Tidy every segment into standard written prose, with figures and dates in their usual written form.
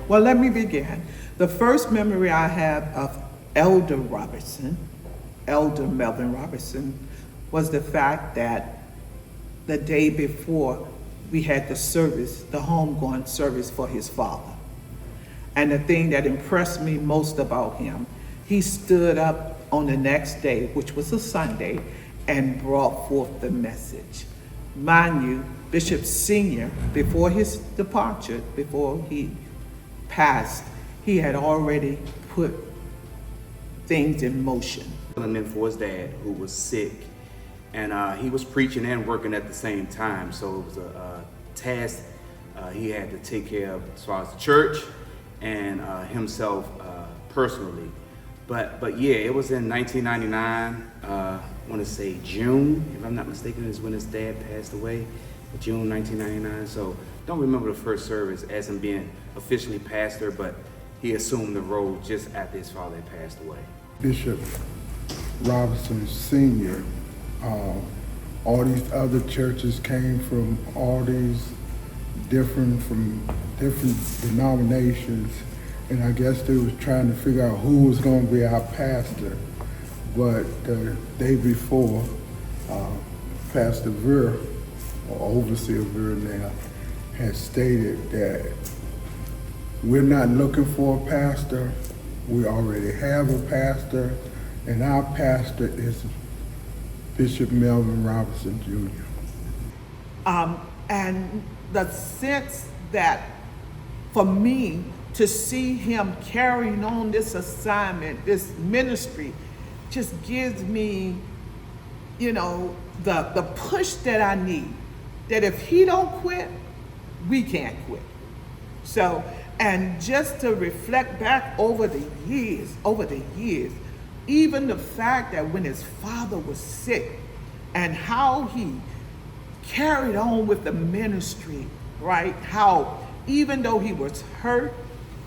Well, let me begin. The first memory I have of Elder Robertson, Elder Melvin Robertson, was the fact that the day before we had the service, the homegoing service for his father. And the thing that impressed me most about him, he stood up on the next day, which was a Sunday, and brought forth the message. Mind you, Bishop Senior, before his departure, before he passed, he had already put things in motion. And for his dad, who was sick, and he was preaching and working at the same time, so it was a task he had to take care of as far as the church and himself personally. But yeah, it was in 1999, I want to say June, if I'm not mistaken, is when his dad passed away, June 1999. So don't remember the first service as him being officially pastor, but he assumed the role just after his father had passed away. Bishop Robinson Sr., all these other churches came from all these different denominations, and I guess they was trying to figure out who was going to be our pastor. But the day before, Pastor Ver, or Overseer Ver now, had stated that we're not looking for a pastor. We already have a pastor, and our pastor is Bishop Melvin Robinson Jr. And the sense that for me to see him carrying on this assignment, this ministry, just gives me, the push that I need, that if he don't quit, we can't quit. So, and just to reflect back over the years, even the fact that when his father was sick and how he carried on with the ministry, right? How even though he was hurt,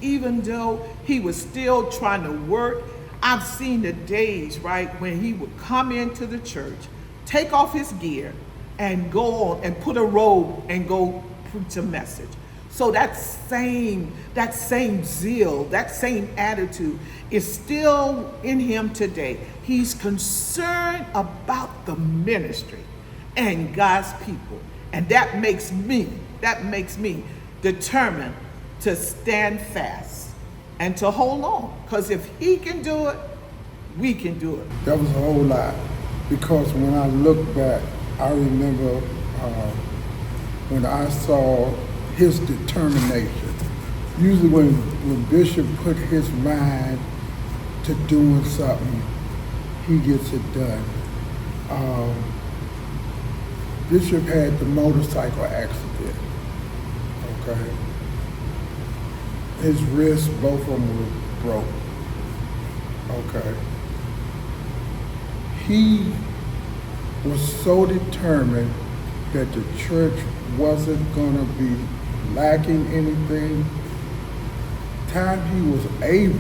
even though he was still trying to work, I've seen the days, right, when he would come into the church, take off his gear and go on and put a robe and go preach a message. So that same zeal, that same attitude is still in him today. He's concerned about the ministry and God's people. And that makes me determined to stand fast and to hold on. Because if he can do it, we can do it. That was a whole lot, because when I look back, I remember when I saw his determination. Usually when Bishop put his mind to doing something, he gets it done. Bishop had the motorcycle accident, okay? His wrists, both of them were broke, okay? He was so determined that the church wasn't gonna be lacking anything. Time he was able,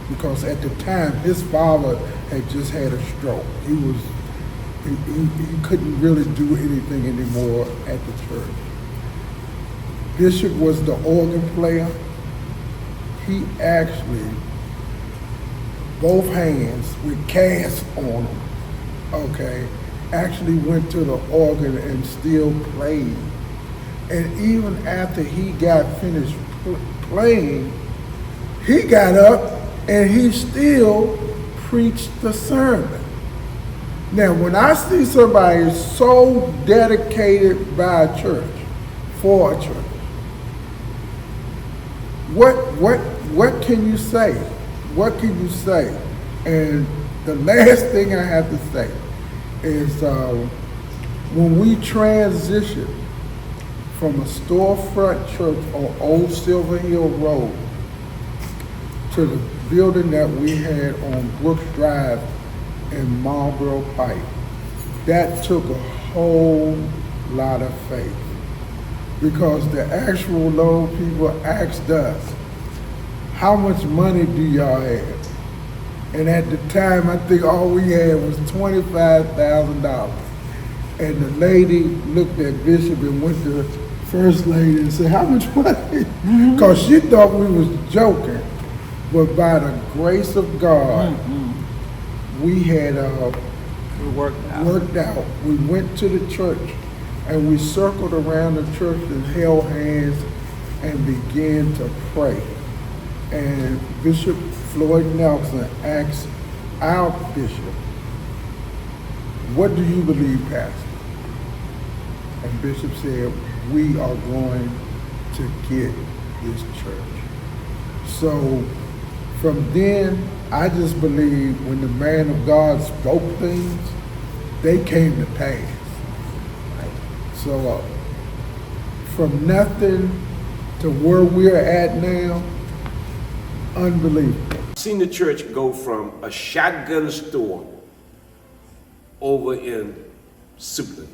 because at the time his father had just had a stroke. He couldn't really do anything anymore at the church. Bishop was the organ player. He actually, both hands with casts on them, okay, actually went to the organ and still played. And even after he got finished playing, he got up and he still preached the sermon. Now, when I see somebody so dedicated by a church, for a church, what can you say? What can you say? And the last thing I have to say is when we transitioned from a storefront church on Old Silver Hill Road to the building that we had on Brooks Drive in Marlboro Pike, that took a whole lot of faith, because the actual Lord people asked us, how much money do y'all have? And at the time, I think all we had was $25,000. And the lady looked at Bishop and went to First Lady and said, how much money? Because she thought we was joking. But by the grace of God, we had We worked out. worked out. We went to the church and we circled around the church and held hands and began to pray. And Bishop Floyd Nelson asked our bishop, what do you believe, Pastor? And Bishop said, we are going to get this church. So from then, I just believe when the man of God spoke things, they came to pass. So from nothing to where we're at now, unbelievable. Seen the church go from a shotgun store over in Suitland.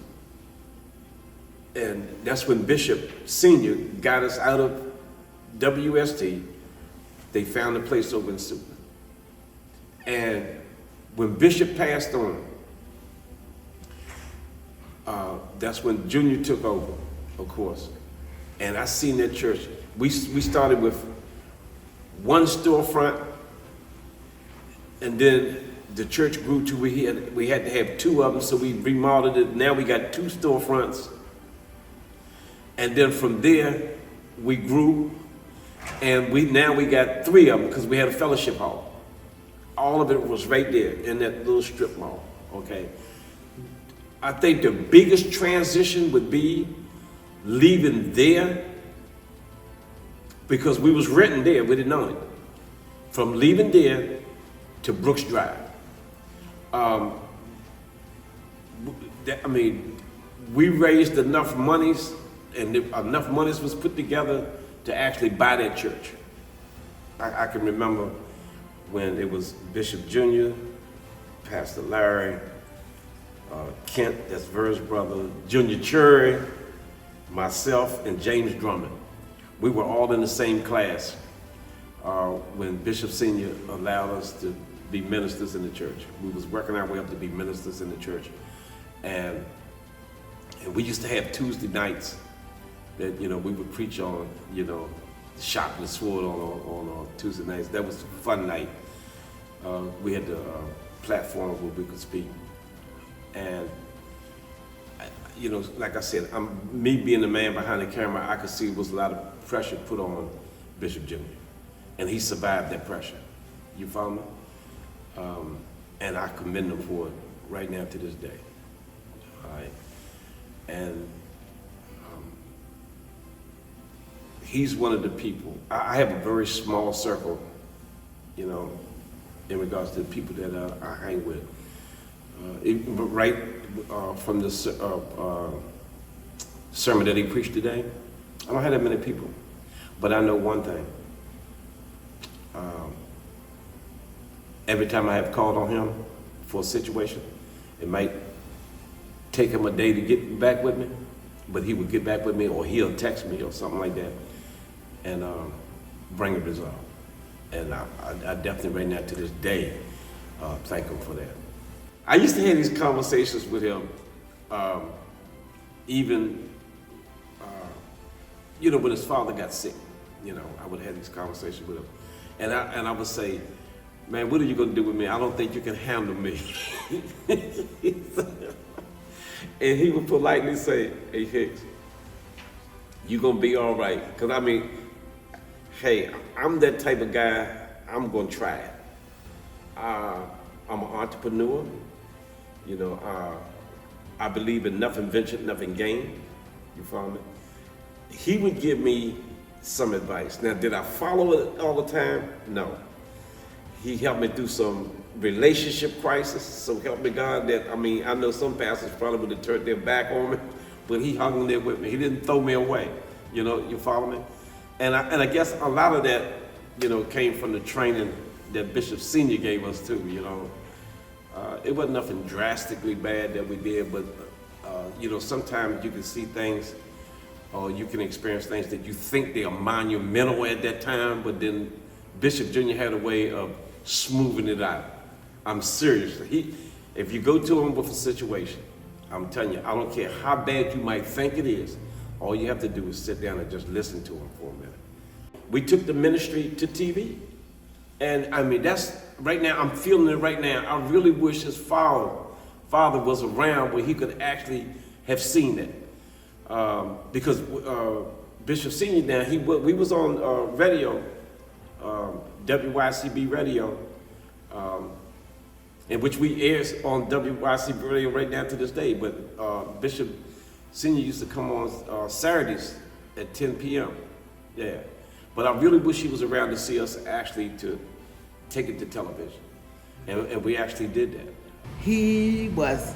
And that's when Bishop Senior got us out of WST. They found a place over in Suitland. And when Bishop passed on, that's when Junior took over, of course. And I seen that church. We started with one storefront, and then the church grew to we had to have two of them, so we remodeled it. Now we got two storefronts. And then from there, we grew, and now we got three of them because we had a fellowship hall. All of it was right there in that little strip mall, okay? I think the biggest transition would be leaving there, because we was renting there, we didn't own it. From leaving there to Brooks Drive. We raised enough monies, and enough monies was put together to actually buy that church. I can remember when it was Bishop Jr., Pastor Larry, Kent, that's Ver's brother, Junior Cherry, myself, and James Drummond. We were all in the same class when Bishop Senior allowed us to be ministers in the church. We was working our way up to be ministers in the church. And we used to have Tuesday nights that, we would preach on, the sharp the sword on Tuesday nights. That was a fun night. We had the platforms where we could speak. And, like I said, me being the man behind the camera, I could see there was a lot of pressure put on Bishop Jr. And he survived that pressure. You follow me? And I commend him for it right now to this day. All right. And he's one of the people. I have a very small circle, in regards to the people that I hang with. From the sermon that he preached today, I don't have that many people, but I know one thing. Every time I have called on him for a situation, it might take him a day to get back with me, but he would get back with me, or he'll text me or something like that, and bring a resolve. And I definitely right now to this day thank him for that. I used to have these conversations with him, even when his father got sick. I would have these conversations with him, and I would say, "Man, what are you gonna do with me? I don't think you can handle me." And he would politely say, "Hey Hicks, you gonna be all right." Because hey, I'm that type of guy. I'm gonna try it. I'm an entrepreneur. I believe in nothing ventured, nothing gained. You follow me? He would give me some advice. Now, did I follow it all the time? No. He helped me through some relationship crisis. So help me God that, I know some pastors probably would have turned their back on me, but he hung in there with me. He didn't throw me away. You follow me? And I guess a lot of that, came from the training that Bishop Senior gave us too, It wasn't nothing drastically bad that we did, but sometimes you can see things, or you can experience things that you think they are monumental at that time, but then Bishop Jr. had a way of smoothing it out. I'm serious. If you go to him with a situation, I'm telling you, I don't care how bad you might think it is, All you have to do is sit down and just listen to him for a minute. We took the ministry to TV. And I mean, that's, right now, I'm feeling it right now. I really wish his father was around where he could actually have seen it. Because Bishop Senior now, we was on radio, WYCB radio, in which we airs on WYCB radio right now to this day. But Bishop Senior used to come on Saturdays at 10 p.m. Yeah. But I really wish he was around to see us actually to take it to television. And we actually did that. He was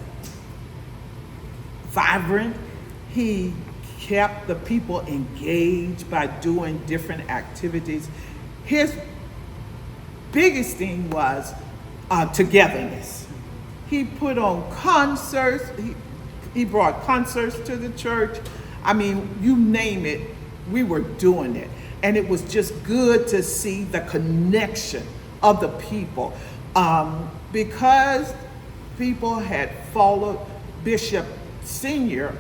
vibrant. He kept the people engaged by doing different activities. His biggest thing was togetherness. He put on concerts. He brought concerts to the church. I mean, you name it, we were doing it. And it was just good to see the connection of the people. Because people had followed Bishop Senior,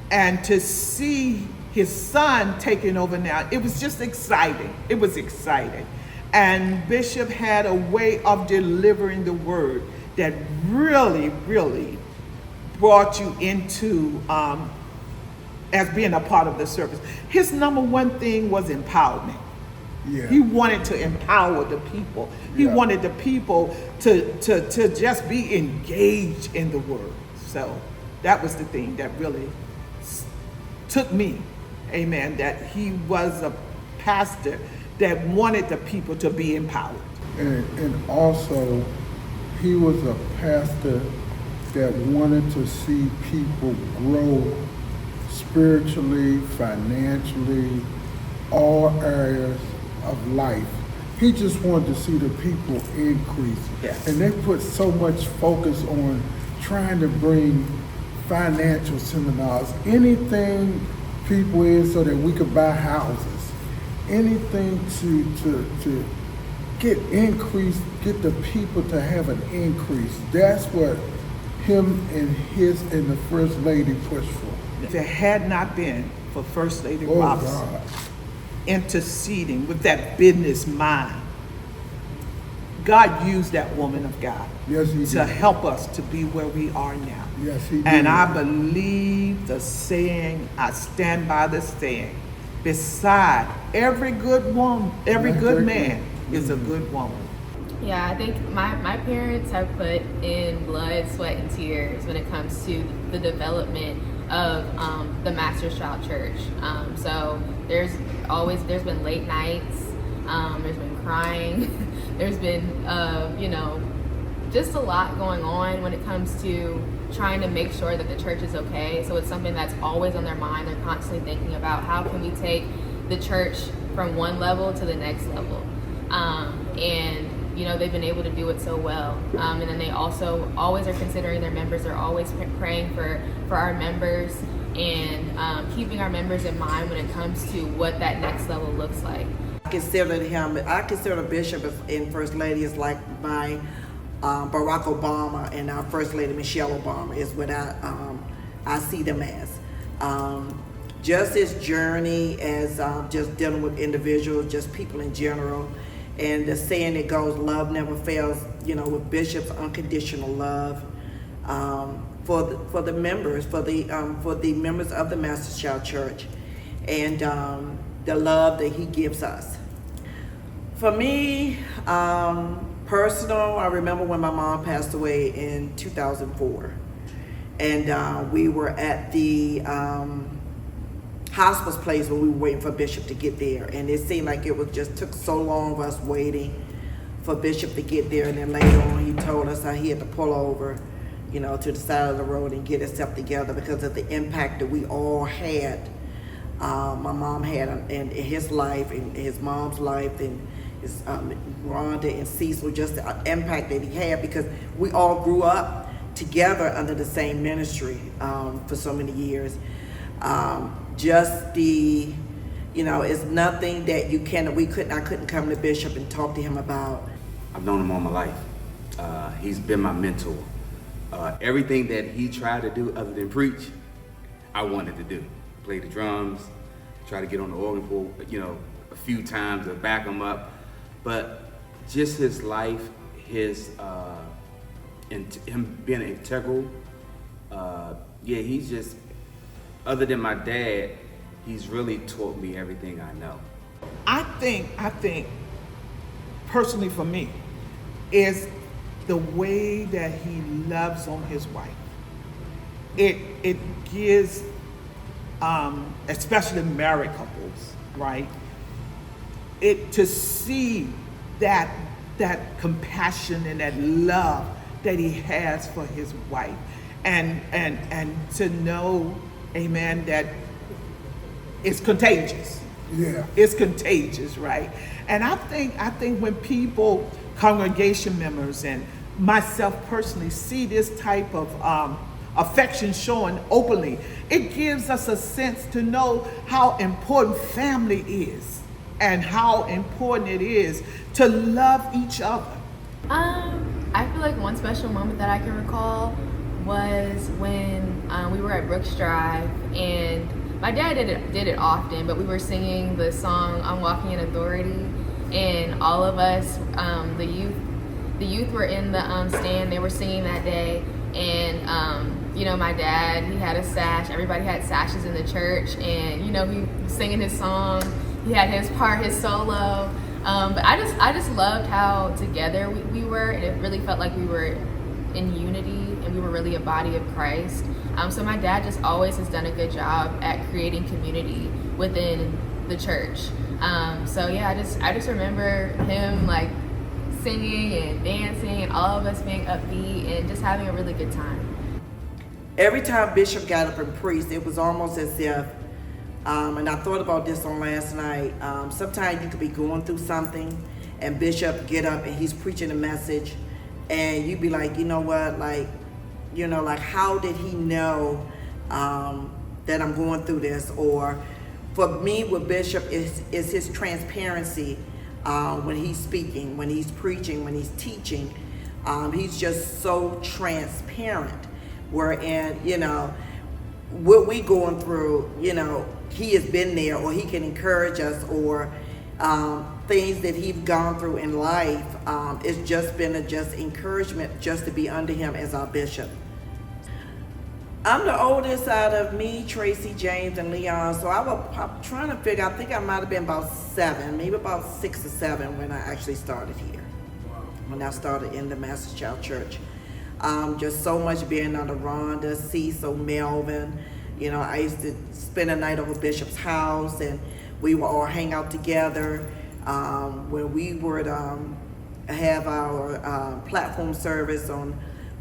and to see his son taking over now, it was just exciting. It was exciting. And Bishop had a way of delivering the word that really, really brought you into as being a part of the service. His number one thing was empowerment. Yeah. He wanted to empower the people. He Yeah. wanted the people to just be engaged in the word. So that was the thing that really took me, amen, that he was a pastor that wanted the people to be empowered. And also, he was a pastor that wanted to see people grow spiritually, financially, all areas of life. He just wanted to see the people increase. Yes. And they put so much focus on trying to bring financial seminars, anything people is so that we could buy houses, anything to get increase, get the people to have an increase. That's what him and the First Lady pushed for. If it had not been for First Lady Oh, Robinson God. interceding with that business mind, God used that woman of God Yes, he to did. help us to be where we are now. Yes, he did. And I believe the saying, I stand by the saying, beside every good woman, every good man is a good woman. Yeah, I think my parents have put in blood, sweat, and tears when it comes to the development of the Master's Child Church. So there's been late nights, there's been crying, there's been just a lot going on when it comes to trying to make sure that the church is okay. So it's something that's always on their mind. They're constantly thinking about how can we take the church from one level to the next level. And they've been able to do it so well. And then they also always are considering their members. They're always praying for our members and keeping our members in mind when it comes to what that next level looks like. I consider Bishop and First Lady is like my Barack Obama and our First Lady Michelle Obama is what I see them as. Just his journey as just dealing with individuals, just people in general. And the saying that goes, love never fails, with Bishop's unconditional love for the members, for the members of the Master's Child Church, and the love that he gives us. For me, personal, I remember when my mom passed away in 2004, and we were at the hospice place where we were waiting for Bishop to get there, and it seemed like it just took so long of us waiting for Bishop to get there. And then later on he told us how he had to pull over to the side of the road and get himself together because of the impact that we all had, my mom had in his life and his mom's life, and his Rhonda and Cecil, just the impact that he had because we all grew up together under the same ministry for so many years. Just the, it's nothing that I couldn't come to Bishop and talk to him about. I've known him all my life. He's been my mentor. Everything that he tried to do other than preach, I wanted to do. play the drums, try to get on the organ for, a few times to back him up. But just his life, his him being integral, he's just, other than my dad, he's really taught me everything I know. I think personally for me, is the way that he loves on his wife. It gives, especially married couples, right? To see that compassion and that love that he has for his wife, and to know, amen, that it's contagious. Yeah. It's contagious, right? And I think when people, congregation members, and myself personally see this type of affection shown openly, it gives us a sense to know how important family is and how important it is to love each other. I feel like one special moment that I can recall was when we were at Brooks Drive, and my dad did it often, but we were singing the song "I'm Walking in Authority," and all of us, the youth were in the stand. They were singing that day, and my dad, he had a sash. Everybody had sashes in the church, and he was singing his song. He had his part, his solo. But I just loved how together we were, and it really felt like we were in unity, and we were really a body of Christ. So my dad just always has done a good job at creating community within the church. I just remember him like singing and dancing, and all of us being upbeat and just having a really good time. Every time Bishop got up and preached, it was almost as if, and I thought about this on last night, sometimes you could be going through something and Bishop get up and he's preaching a message, and you'd be like, you know what, like how did he know that I'm going through this? Or for me with Bishop is his transparency when he's speaking, when he's preaching, when he's teaching. He's just so transparent. Wherein, what we going through, he has been there, or he can encourage us, or things that he's gone through in life. It's just been a encouragement just to be under him as our bishop. I'm the oldest out of me, Tracy, James, and Leon. So I'm trying to figure, I think I might have been about 7, maybe about 6 or 7 when I actually started here. When I started in the Master Child Church. Just so much being under Rhonda, Cecil, Melvin. I used to spend a night over Bishop's house, and we would all hang out together. When we would have our platform service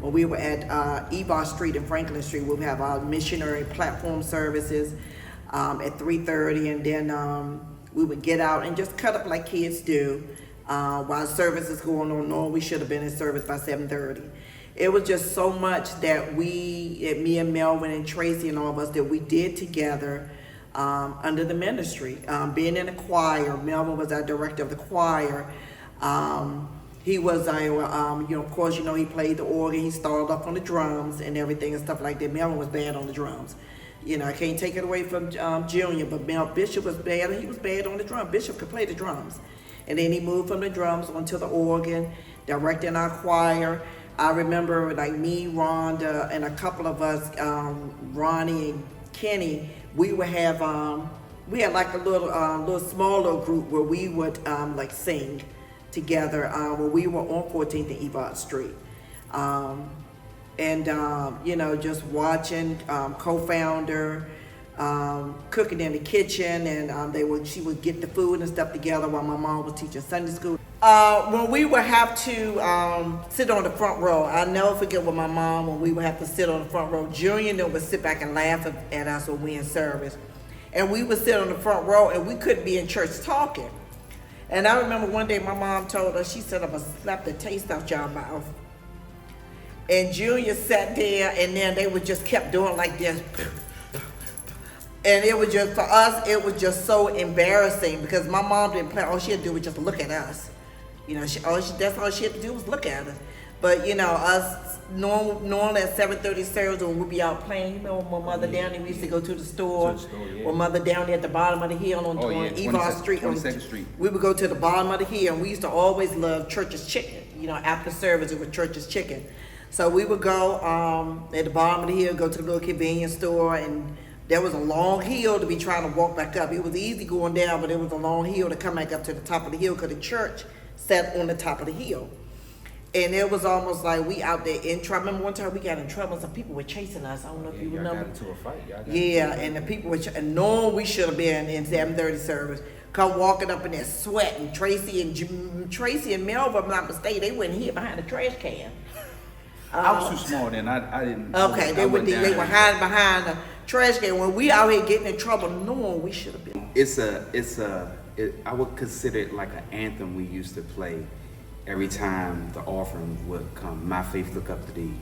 when we were at Ebar Street and Franklin Street, we would have our missionary platform services at 3:30, and then we would get out and just cut up like kids do while service is going on. No, we should have been in service by 7:30. It was just so much that me and Melvin and Tracy and all of us, that we did together under the ministry. Being in the choir, Melvin was our director of the choir. He was of course, he played the organ. He started off on the drums and everything and stuff like that. Melvin was bad on the drums. I can't take it away from Junior, but Bishop was bad, and he was bad on the drum. Bishop could play the drums. And then he moved from the drums onto the organ, directing our choir. I remember like me, Rhonda, and a couple of us, Ronnie and Kenny, we would have, we had like a little small little group where we would like sing together when we were on 14th and Ebar Street. Just watching co-founder cooking in the kitchen, and she would get the food and stuff together while my mom was teaching Sunday school. When we would have to sit on the front row, I'll never forget with my mom when we would have to sit on the front row. Junior would sit back and laugh at us when we in service. And we would sit on the front row, and we couldn't be in church talking. And I remember one day my mom told us, she said, I'm going to slap the taste out your mouth. And Junior sat there, and then they would just kept doing like this. And it was just, for us, it was just so embarrassing because my mom didn't play. All she had to do was just look at us. That's all she had to do was look at us. But you know, us normally at 7:30 service when we be out playing, you know, when Mother down there, we used to go to the store. Or Mother down there at the bottom of the hill on Yvonne Street. 22nd Street. We would go to the bottom of the hill, and we used to always love Church's Chicken. You know, after service, it was Church's Chicken. So we would go at the bottom of the hill, go to the little convenience store, and there was a long hill to be trying to walk back up. It was easy going down, but it was a long hill to come back up to the top of the hill because the church sat on the top of the hill. And it was almost like we out there in trouble. Remember one time we got in trouble, some people were chasing us. I don't know if you remember. Got into a fight. Yeah, and the people were, and knowing we should have been in 7:30 service, come walking up in there sweating. Tracy and Melva, if I'm not mistaken, they went here behind the trash can. I was too small then. I didn't. Okay, they were hiding behind the trash can. When we out here getting in trouble, knowing we should have been. I would consider it like an anthem we used to play every time the offering would come. My faith look up to thee.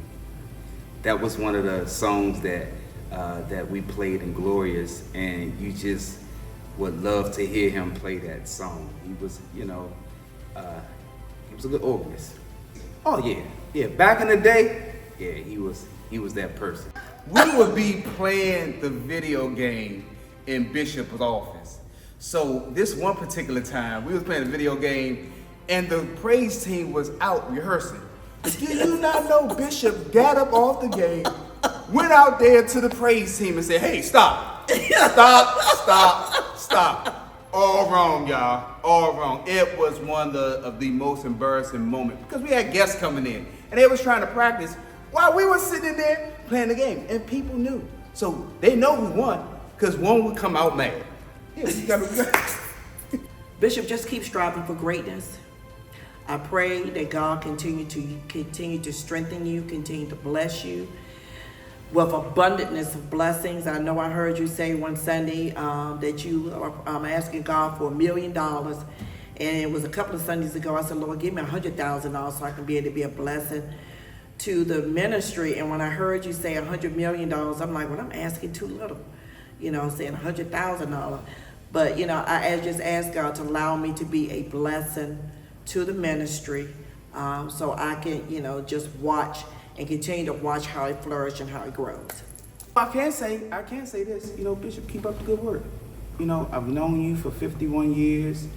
That was one of the songs that we played in Glorious, and you just would love to hear him play that song. He was, he was a good organist. Oh yeah. Back in the day, yeah, he was that person. We would be playing the video game in Bishop's office. So this one particular time, we was playing the video game, and the praise team was out rehearsing. Do you not know Bishop got up off the game, went out there to the praise team and said, "Hey, stop. Stop. All wrong, y'all. All wrong." It was one of the most embarrassing moments because we had guests coming in and they was trying to practice while we were sitting in there playing the game, and people knew. So they know who won because one would come out mad. Yeah, Bishop, just keep striving for greatness. I pray that God continue to strengthen you, continue to bless you with abundantness of blessings. I know I heard you say one Sunday that you are asking God for $1 million. And it was a couple of Sundays ago, I said, Lord, give me $100,000 so I can be able to be a blessing to the ministry. And when I heard you say $100 million, I'm like, well, I'm asking too little. You know, saying $100,000. But, I just asked God to allow me to be a blessing to the ministry so I can, just watch and continue to watch how it flourishes and how it grows. I can say this, Bishop, keep up the good work. I've known you for 51 years.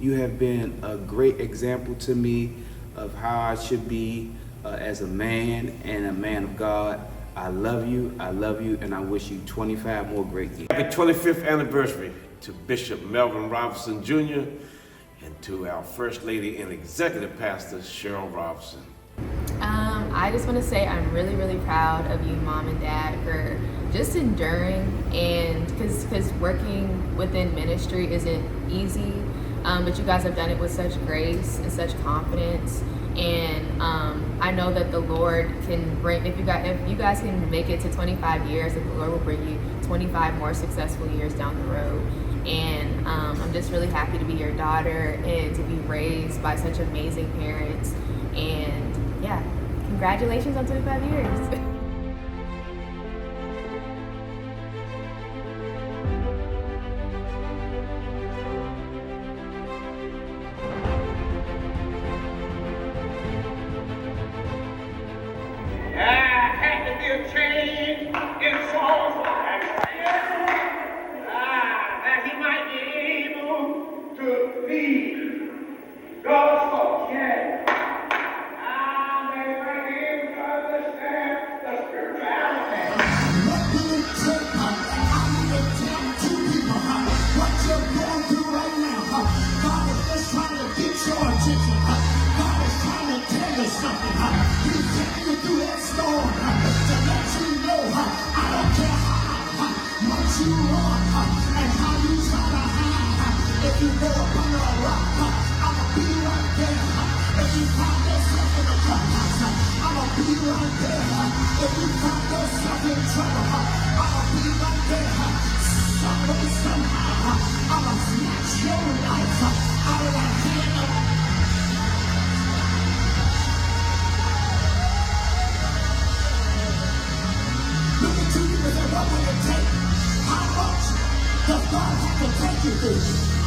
You have been a great example to me of how I should be as a man and a man of God. I love you, and I wish you 25 more great years. Happy 25th anniversary to Bishop Melvin Robinson Jr. and to our First Lady and Executive Pastor, Cheryl Robinson. I just want to say I'm really, really proud of you, Mom and Dad, for just enduring, and because working within ministry isn't easy, but you guys have done it with such grace and such confidence. And I know that the Lord can bring, if you guys can make it to 25 years, that the Lord will bring you 25 more successful years down the road. And I'm just really happy to be your daughter and to be raised by such amazing parents. And yeah, congratulations on 25 years.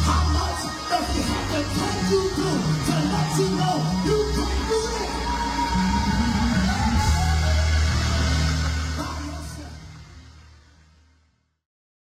How much does he have to take you through to let you know you can